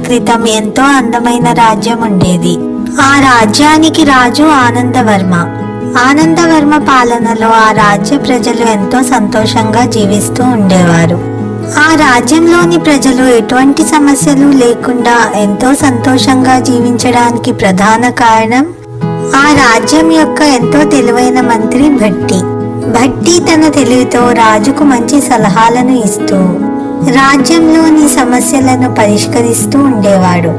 క్రితం ఎంతో అందమైన రాజ్యం ఉండేది. ఆ రాజ్యానికి రాజు ఆనందవర్మ. ఆనందవర్మ పాలనలో ఆ రాజ్య ప్రజలు ఎంతో సంతోషంగా జీవిస్తూ ఉండేవారు. ఆ రాజ్యంలోని ప్రజలు ఎటువంటి సమస్యలు లేకుండా ఎంతో సంతోషంగా జీవించడానికి ప్రధాన కారణం ఆ రాజ్యం యొక్క ఎంతో తెలివైన మంత్రి భట్టి. భట్టి తన తెలివితో రాజుకు మంచి సలహాలను ఇస్తూ రాజ్యంలోని సమస్యలను పరిష్కరిస్తూ ఉండేవాడు.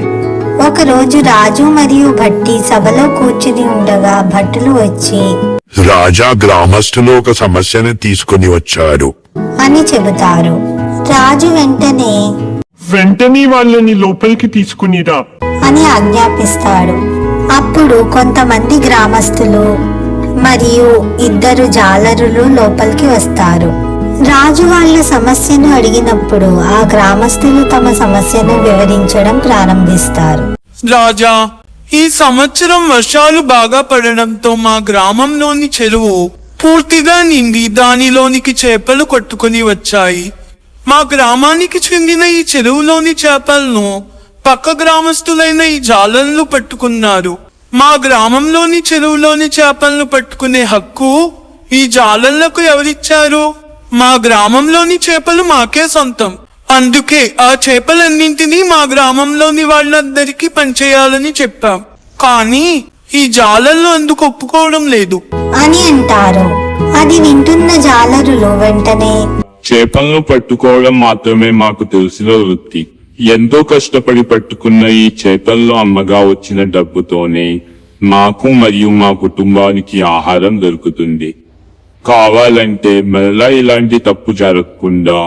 ఒకరోజు రాజు మరియు భట్టి సభలో కూర్చుని ఉండగా భట్టులు వచ్చి, రాజా, గ్రామస్తులు ఒక సమస్యను తీసుకుని వచ్చారు అని చెబుతారు. రాజు వెంటనే వాళ్ళని లోపలికి తీసుకునిరా అని ఆజ్ఞాపిస్తాడు. అప్పుడు కొంతమంది గ్రామస్తులు మరియు 2 జాలరులు లోపలికి వస్తారు. రాజు వాళ్ళ సమస్యను అడిగినప్పుడు ఆ గ్రామస్తులు తమ సమస్యను వివరించడం ప్రారంభిస్తారు. రాజా, ఈ సంవత్సరం వర్షాలు బాగా పడడంతో మా గ్రామంలోని చెరువు పూర్తిగా నిండి దానిలోనికి చేపలు కొట్టుకుని వచ్చాయి. మా గ్రామానికి చెందిన ఈ చెరువులోని చేపలను పక్క గ్రామస్తులైన ఈ జాలర్లు పట్టుకున్నారు. మా గ్రామంలోని చెరువులోని చేపలను పట్టుకునే హక్కు ఈ జాలర్లకు ఎవరిచ్చారు? మా గ్రామంలోని చేపలు మాకే సొంతం. అందుకే ఆ చేపలన్నింటినీ మా గ్రామంలోని వాళ్ళందరికీ పనిచేయాలని చెప్పాం. కానీ ఈ జాలర్లు అందుకు ఒప్పుకోవడం లేదు అని అంటారు. అది వింటున్న జాలరులు వెంటనే, చేపలను పట్టుకోవడం మాత్రమే మాకు తెలిసిన వృత్తి. ఎంతో కష్టపడి పట్టుకున్న ఈ చేపల్లో అమ్మగా వచ్చిన డబ్బుతోనే మాకు మరియు మా కుటుంబానికి ఆహారం దొరుకుతుంది. కావాలంటే మరలా ఇలాంటి తప్పు జరగకుండా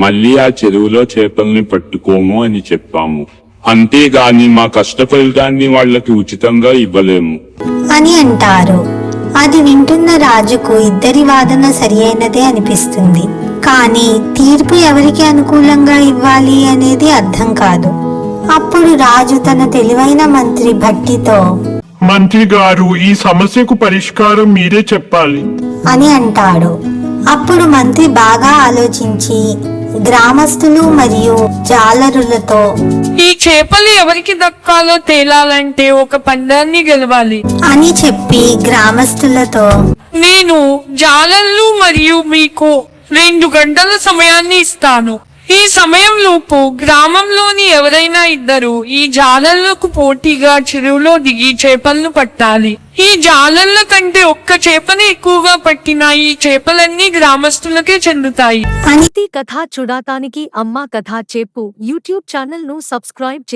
మళ్ళీ ఆ చెరువులో చేపల్ని పట్టుకోము అని చెప్పాము. అంతేగాని మా కష్టఫలితాన్ని వాళ్ళకి ఉచితంగా ఇవ్వలేము అని అంటారు. అది వింటున్న రాజుకు ఇద్దరి వాదన సరి అయినదే అనిపిస్తుంది. కానీ తీర్పు ఎవరికి అనుకూలంగా ఇవ్వాలి అనేది అర్థం కాదు. అప్పుడు రాజు తన తెలివైన మంత్రి భట్టితో, మంత్రి గారు, ఈ సమస్యకు పరిష్కారం మీరే చెప్పాలి అని అంటాడు. అప్పుడు మంత్రి బాగా ఆలోచించి గ్రామస్తులు మరియు జాలరులతో, ఈ చేపలు ఎవరికి దక్కాలో తేలాలంటే ఒక పందాన్ని గెలవాలి అని చెప్పి గ్రామస్తులతో, నేను జాలర్లు మరియు మీకు 2 గంటల సమయాన్ని ఇస్తాను. ఈ సమయంలోపు గ్రామంలోని ఎవరైనా 2 ఈ జాలర్లకు పోటీగా చెరువులో దిగి చేపలను పట్టాలి. ఈ జాలర్ల కంటే ఒక్క చేపని ఎక్కువగా పట్టిన ఈ చేపలన్నీ గ్రామస్తులకే చెందుతాయి. అనితి కథ చూడటానికి అమ్మ కథ చెప్పు యూట్యూబ్ ఛానల్ ను సబ్స్క్రైబ్